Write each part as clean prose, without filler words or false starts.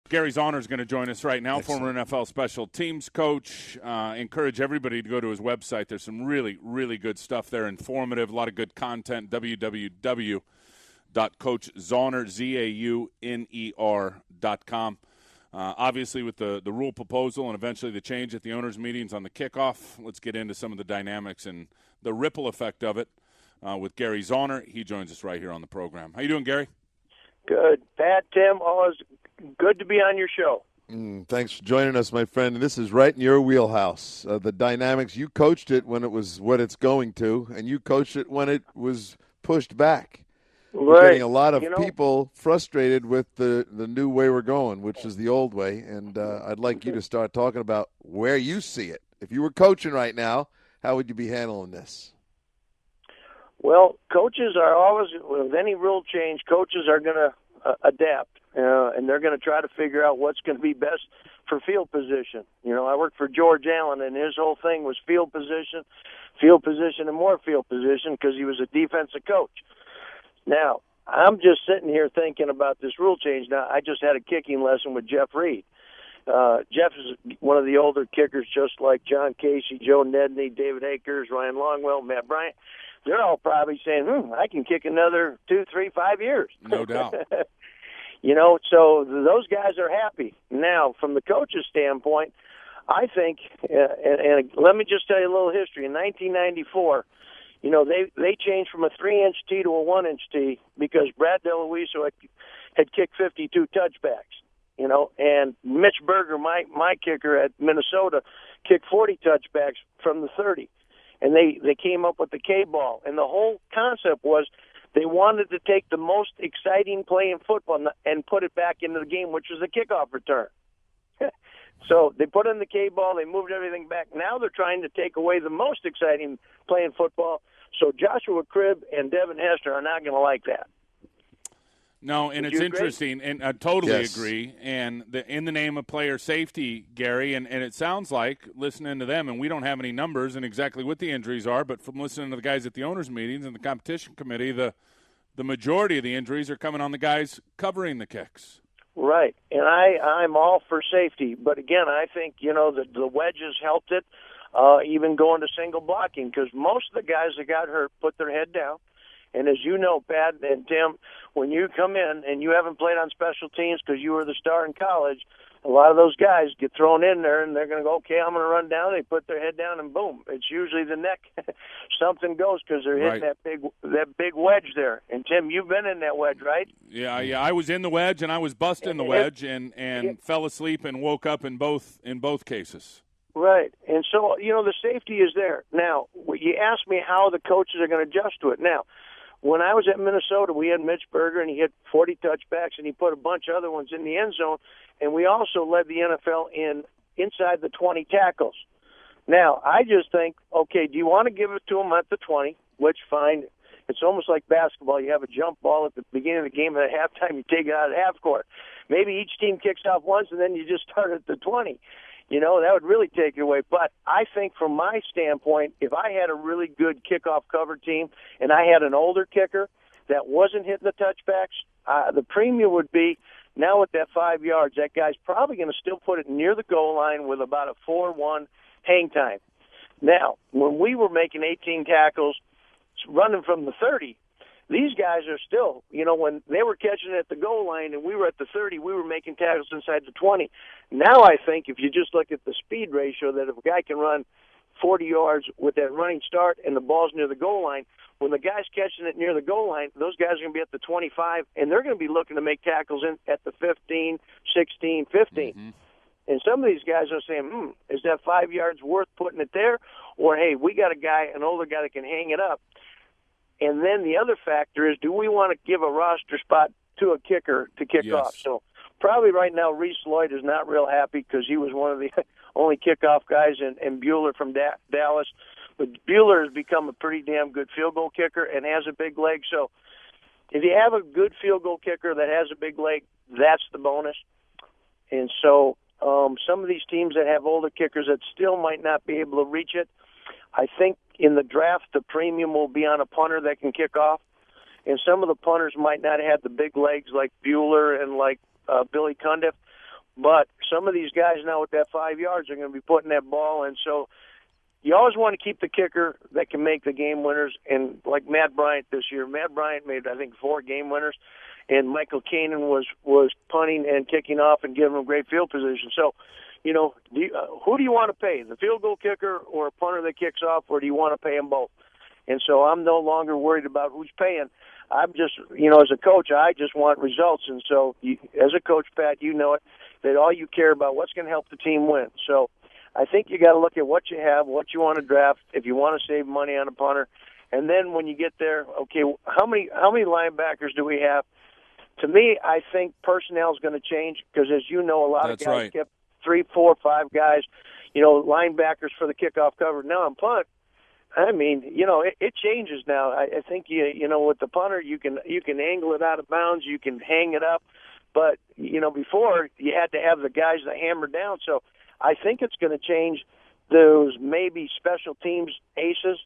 Gary Zauner is going to join us right now, Excellent. former NFL special teams coach. Encourage everybody to go to his website. There's some really, really good stuff there, informative, a lot of good content, www.coachzauner.com. Obviously, with the rule proposal and eventually the change at the owners' meetings on the kickoff, let's get into some of the dynamics and the ripple effect of it with Gary Zauner. He joins us right here on the program. How you doing, Gary? Good. Pat, Tim, always good to be on your show. Thanks for joining us, my friend. And this is right in your wheelhouse. The dynamics, you coached it when it was what it's going to, and you coached it when it was pushed back. Right. We're getting a lot of people frustrated with the new way we're going, which is the old way. And I'd like you to start talking about where you see it. If you were coaching right now, how would you be handling this? Well, coaches are always, with any rule change, coaches are going to adapt, and they're going to try to figure out what's going to be best for field position. I worked for George Allen, and his whole thing was field position, and more field position because he was a defensive coach. Now, I'm just sitting here thinking about this rule change. Now, I just had a kicking lesson with Jeff Reed. Jeff is one of the older kickers, just like John Casey, Joe Nedney, David Akers, Ryan Longwell, Matt Bryant. They're all probably saying, I can kick another 2, 3, 5 years. No doubt. So those guys are happy. Now, from the coach's standpoint, I think, and let me just tell you a little history. In 1994, they changed from a 3-inch tee to a 1-inch tee because Brad DeLuiso had kicked 52 touchbacks. And Mitch Berger, my kicker at Minnesota, kicked 40 touchbacks from the 30. And they came up with the K-ball. And the whole concept was they wanted to take the most exciting play in football and put it back into the game, which was the kickoff return. So they put in the K-ball, they moved everything back. Now they're trying to take away the most exciting play in football. So Joshua Cribb and Devin Hester are not going to like that. No, and it's interesting, and I totally agree. And in the name of player safety, Gary, and it sounds like, listening to them, and we don't have any numbers and exactly what the injuries are, but from listening to the guys at the owners' meetings and the competition committee, the majority of the injuries are coming on the guys covering the kicks. Right, and I'm all for safety. But, again, I think, the wedges helped it, even going to single blocking, because most of the guys that got hurt put their head down. And as you know, Pat and Tim, when you come in and you haven't played on special teams because you were the star in college, a lot of those guys get thrown in there and they're going to go, okay, I'm going to run down. They put their head down and boom, it's usually the neck. Something goes because they're hitting that big wedge there. And Tim, you've been in that wedge, right? Yeah, I was in the wedge and I was busting the wedge and fell asleep and woke up in both cases. Right. And so, the safety is there. Now, you asked me how the coaches are going to adjust to it. Now, when I was at Minnesota, we had Mitch Berger, and he hit 40 touchbacks, and he put a bunch of other ones in the end zone, and we also led the NFL inside the 20 tackles. Now, I just think, okay, do you want to give it to them at the 20, which, fine. It's almost like basketball. You have a jump ball at the beginning of the game, and at halftime you take it out of half court. Maybe each team kicks off once, and then you just start at the 20. That would really take it away. But I think from my standpoint, if I had a really good kickoff cover team and I had an older kicker that wasn't hitting the touchbacks, the premium would be now with that 5 yards, that guy's probably going to still put it near the goal line with about a 4-1 hang time. Now, when we were making 18 tackles, running from the 30, these guys are still, when they were catching it at the goal line and we were at the 30, we were making tackles inside the 20. Now I think if you just look at the speed ratio, that if a guy can run 40 yards with that running start and the ball's near the goal line, when the guy's catching it near the goal line, those guys are going to be at the 25, and they're going to be looking to make tackles at the 15, 16, 15. Mm-hmm. And some of these guys are saying, is that 5 yards worth putting it there? Or, hey, we got an older guy that can hang it up. And then the other factor is, do we want to give a roster spot to a kicker to kick off? So probably right now Reese Lloyd is not real happy because he was one of the only kickoff guys, and Bueller from Dallas. But Bueller has become a pretty damn good field goal kicker and has a big leg. So if you have a good field goal kicker that has a big leg, that's the bonus. And so some of these teams that have older kickers that still might not be able to reach it, I think in the draft the premium will be on a punter that can kick off. And some of the punters might not have the big legs like Bueller and like Billy Cundiff. But some of these guys now with that 5 yards are going to be putting that ball in. So you always want to keep the kicker that can make the game winners. And like Matt Bryant this year, Matt Bryant made, I think, 4 game winners. And Michael Kanan was punting and kicking off and giving them great field position. So, you know, who do you want to pay, the field goal kicker or a punter that kicks off, or do you want to pay them both? And so I'm no longer worried about who's paying. I'm just, you know, as a coach, I just want results. And so as a coach, Pat, you know it, that all you care about what's going to help the team win. So I think you got to look at what you have, what you want to draft, if you want to save money on a punter. And then when you get there, okay, how many linebackers do we have? To me, I think personnel is going to change because, as you know, a lot of guys kept 3, 4, 5 guys, you know, linebackers for the kickoff cover. Now on punt, I mean, you know, it changes now. I think you know, with the punter, you can angle it out of bounds, you can hang it up, but you know, before you had to have the guys that hammer down. So I think it's going to change those maybe special teams aces.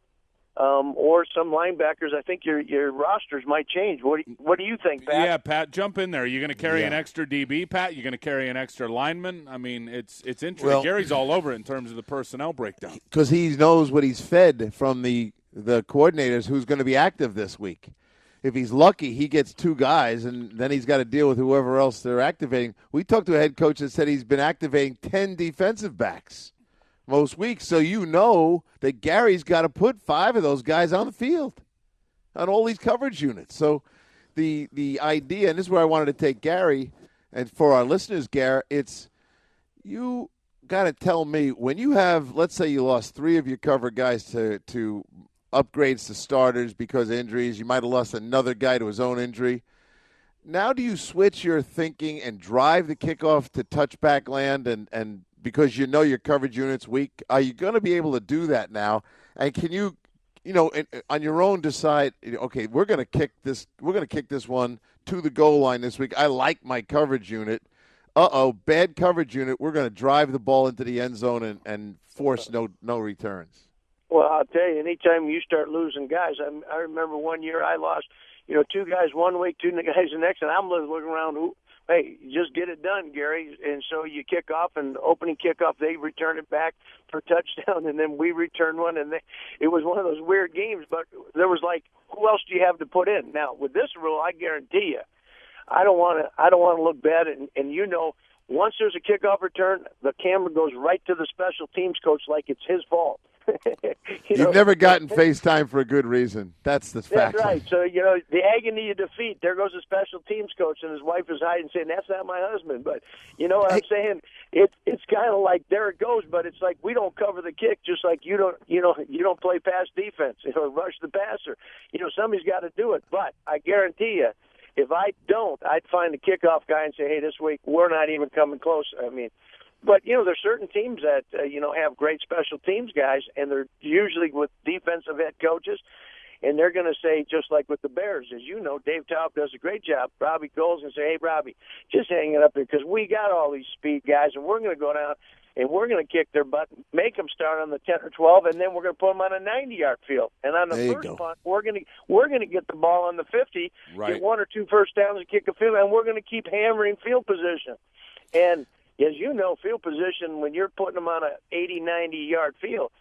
Or some linebackers. I think your rosters might change. What do you think, Pat? Yeah, Pat, jump in there. You're going to carry an extra DB, Pat? You're going to carry an extra lineman? I mean, it's interesting. Well, Gary's all over it in terms of the personnel breakdown. Because he knows what he's fed from the coordinators who's going to be active this week. If he's lucky, he gets 2 guys, and then he's got to deal with whoever else they're activating. We talked to a head coach that said he's been activating 10 defensive backs most weeks, so you know that Gary's got to put 5 of those guys on the field on all these coverage units. So the idea, and this is where I wanted to take Gary, and for our listeners, Gary, it's you got to tell me when you have, let's say you lost 3 of your cover guys to upgrades to starters because of injuries. You might have lost another guy to his own injury. Now do you switch your thinking and drive the kickoff to touchback land and because you know your coverage unit's weak? Are you going to be able to do that now? And can you know, on your own decide, okay, we're going to kick this one to the goal line this week. I like my coverage unit. Bad coverage unit. We're going to drive the ball into the end zone and force no returns. Well, I'll tell you, anytime you start losing guys, I remember one year I lost, 2 guys one week, 2 guys the next, and I'm looking around, hey, just get it done, Gary. And so you kick off, and opening kickoff, they return it back for touchdown, and then we return one. And it was one of those weird games, but there was like, who else do you have to put in? Now, with this rule, I guarantee you, I don't want to look bad. And once there's a kickoff return, the camera goes right to the special teams coach like it's his fault. You've never gotten FaceTime for a good reason. That's the fact. That's right. So, the agony of defeat, there goes the special teams coach, and his wife is hiding saying, that's not my husband. But you know what I'm saying? It's kind of like, there it goes, but it's like we don't cover the kick, just like you don't play pass defense or rush the passer. Somebody's got to do it. But I guarantee you, if I don't, I'd find the kickoff guy and say, hey, this week we're not even coming close. But, there's certain teams that, have great special teams guys, and they're usually with defensive head coaches, and they're going to say, just like with the Bears, as you know, Dave Taub does a great job. Robbie goes and say, hey, Robbie, just hang it up there because we got all these speed guys, and we're going to go down and we're going to kick their butt, make them start on the 10 or 12, and then we're going to put them on a 90-yard field. And on the first punt, we're going to get the ball on the 50, get 1 or 2 first downs and kick a field, and we're going to keep hammering field position. And as you know, field position, when you're putting them on a 80, 90-yard field.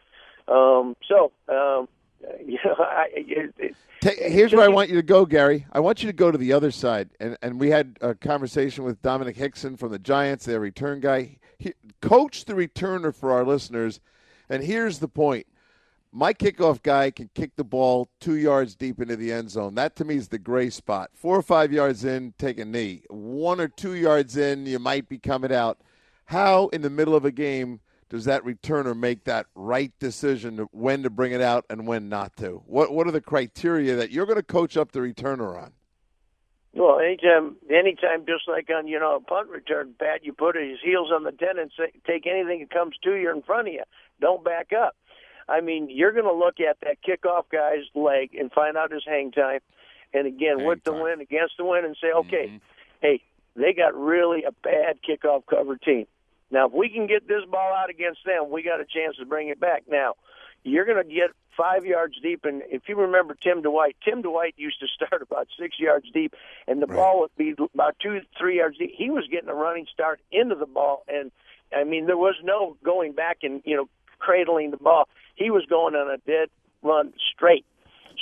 Here's where I want you to go, Gary. I want you to go to the other side. And we had a conversation with Dominic Hickson from the Giants, their return guy. Coach the returner for our listeners. And here's the point. My kickoff guy can kick the ball 2 yards deep into the end zone. That, to me, is the gray spot. 4 or 5 yards in, take a knee. 1 or 2 yards in, you might be coming out. How, in the middle of a game, does that returner make that right decision of when to bring it out and when not to? What are the criteria that you're going to coach up the returner on? Well, anytime, just like on a punt return, Pat, you put his heels on the 10 and say, take anything that comes to you in front of you. Don't back up. You're going to look at that kickoff guy's leg and find out his hang time. And again, with the win, against the win, and say, okay, hey, they got really a bad kickoff cover team. Now, if we can get this ball out against them, we got a chance to bring it back. Now, you're going to get 5 yards deep. And if you remember Tim Dwight used to start about 6 yards deep, and the ball would be about 2-3 yards deep. He was getting a running start into the ball, and I mean, there was no going back and, cradling the ball. He was going on a dead run straight.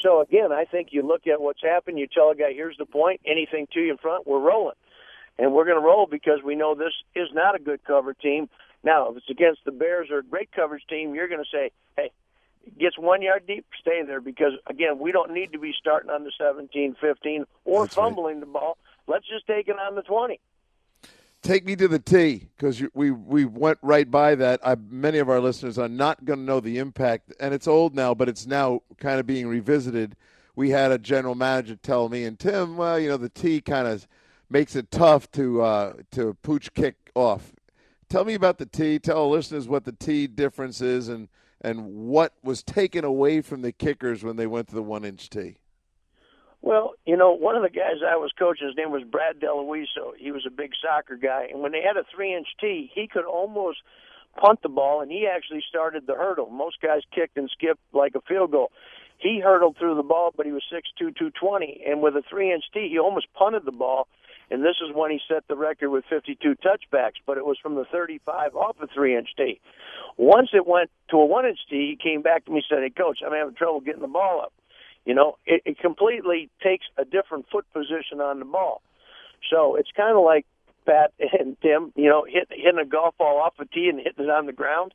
So, again, I think you look at what's happened. You tell a guy, here's the point, anything to you in front, we're rolling. And we're going to roll because we know this is not a good cover team. Now, if it's against the Bears or a great coverage team, you're going to say, hey, gets 1 yard deep, stay there. Because, again, we don't need to be starting on the 17, 15, or That's fumbling the ball. Let's just take it on the 20. Take me to the tee, because we went right by that. Many of our listeners are not going to know the impact, and it's old now, but it's now kind of being revisited. We had a general manager tell me and Tim, well, the tee kind of makes it tough to pooch kick off. Tell me about the tee. Tell our listeners what the tee difference is and what was taken away from the kickers when they went to the 1-inch tee. Well, one of the guys I was coaching, his name was Brad DeLuiso. He was a big soccer guy. And when they had a 3-inch tee, he could almost punt the ball, and he actually started the hurdle. Most guys kicked and skipped like a field goal. He hurdled through the ball, but he was 6'2", 220. And with a 3-inch tee, he almost punted the ball. And this is when he set the record with 52 touchbacks, but it was from the 35 off a 3-inch tee. Once it went to a 1-inch tee, he came back to me and said, hey, Coach, I'm having trouble getting the ball up. It completely takes a different foot position on the ball. So it's kind of like Pat and Tim, hitting a golf ball off a tee and hitting it on the ground.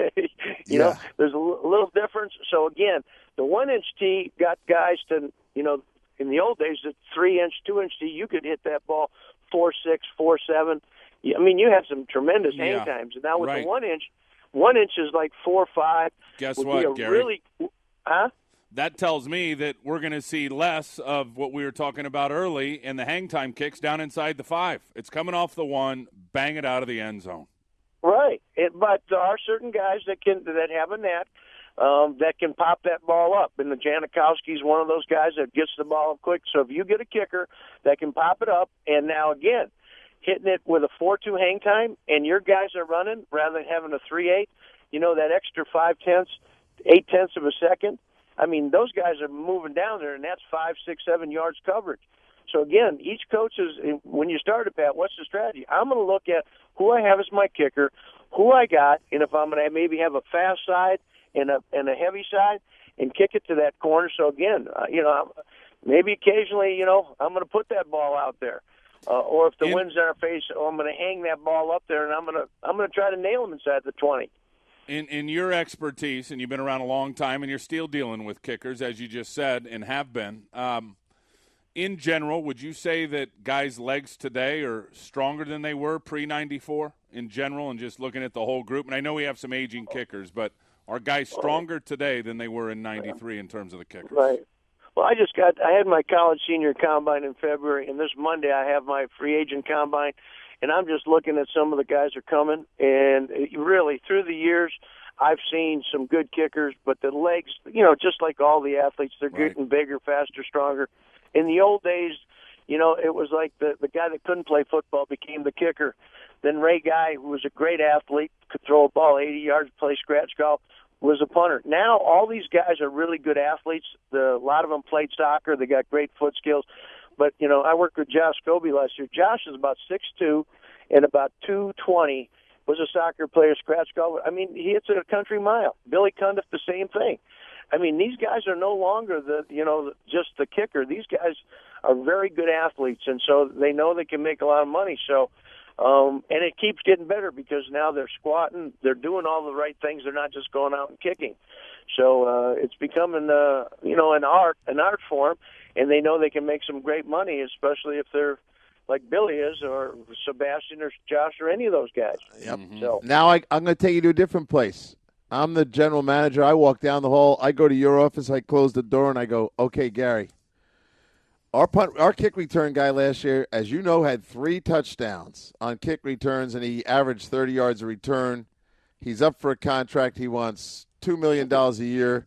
There's a little difference. So, again, the 1-inch tee got guys to, in the old days, the 3-inch, 2-inch tee, you could hit that ball 4.6, 4.7. I mean, you have some tremendous hang times. And now with the 1-inch, 1-inch is like 4.5. Guess what, Gary? Huh? That tells me that we're going to see less of what we were talking about early in the hang time kicks down inside the 5. It's coming off the 1, bang it out of the end zone. Right, but there are certain guys that have a net that can pop that ball up, and the Janikowski's one of those guys that gets the ball up quick. So if you get a kicker that can pop it up, and now again hitting it with a 4.2 hang time, and your guys are running rather than having a 3.8, that extra 0.5, 0.8 of a second. I mean, those guys are moving down there, and that's 5, 6, 7 yards coverage. So, again, each coach is, when you start it, Pat, what's the strategy? I'm going to look at who I have as my kicker, who I got, and if I'm going to maybe have a fast side and a heavy side and kick it to that corner. So, again, maybe occasionally, I'm going to put that ball out there. Or if the wind's in our face, I'm going to hang that ball up there, and I'm going to try to nail him inside the 20. In your expertise, and you've been around a long time, and you're still dealing with kickers, as you just said, and have been, in general, would you say that guys' legs today are stronger than they were pre-94 in general, and just looking at the whole group? And I know we have some aging kickers, but are guys stronger today than they were in 93 in terms of the kickers? Right. Well, I had my college senior combine in February, and this Monday I have my free agent combine. And I'm just looking at some of the guys that are coming, and really through the years, I've seen some good kickers, but the legs, just like all the athletes, they're getting bigger, faster, stronger. In the old days, it was like the guy that couldn't play football became the kicker. Then Ray Guy, who was a great athlete, could throw a ball 80 yards, play scratch golf, was a punter. Now all these guys are really good athletes. A lot of them played soccer. They got great foot skills. But, I worked with Josh Scobie last year. Josh is about 6'2", and about 220, was a soccer player, scratch golf. I mean, he hits it a country mile. Billy Cundiff, the same thing. I mean, these guys are no longer just the kicker. These guys are very good athletes, and so they know they can make a lot of money. So, and it keeps getting better because now they're squatting, they're doing all the right things. They're not just going out and kicking. So it's becoming, an art form, and they know they can make some great money, especially if they're like Billy is, or Sebastian, or Josh, or any of those guys. Yep. So now I'm going to take you to a different place. I'm the general manager. I walk down the hall. I go to your office. I close the door, and I go, okay, Gary, our kick return guy last year, as you know, had 3 touchdowns on kick returns, and he averaged 30 yards a return. He's up for a contract. He wants $2 million a year.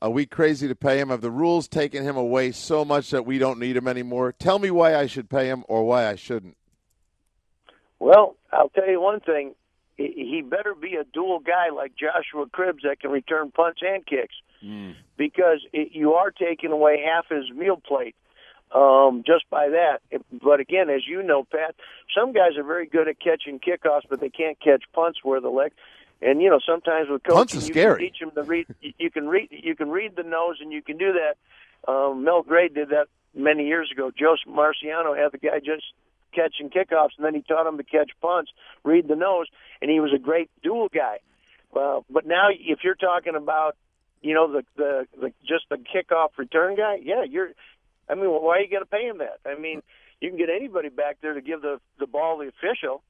Are we crazy to pay him? Have the rules taken him away so much that we don't need him anymore? Tell me why I should pay him or why I shouldn't. Well, I'll tell you one thing. he better be a dual guy like Joshua Cribbs that can return punts and kicks, because you are taking away half his meal plate just by that. But again, as you know, Pat, some guys are very good at catching kickoffs, but they can't catch punts where the leg. And sometimes with coaching, you can teach them to read. You can read the nose, and you can do that. Mel Gray did that many years ago. Joe Marciano had the guy just catching kickoffs, and then he taught him to catch punts, read the nose, and he was a great dual guy. But now, if you're talking about, the just the kickoff return guy, why are you going to pay him that? I mean, you can get anybody back there to give the ball the official.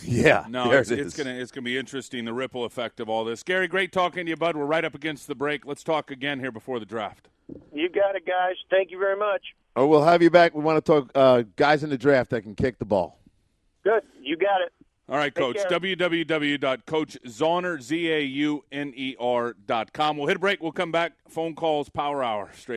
Yeah, no, it's gonna be interesting, the ripple effect of all this. Gary, great talking to you, bud. We're right up against the break. Let's talk again here before the draft. You got it, guys. Thank you very much. Oh, we'll have you back. We want to talk guys in the draft that can kick the ball. Good, you got it. All right, Coach. www.coachzauner.com. We'll hit a break. We'll come back. Phone calls, Power Hour. Straight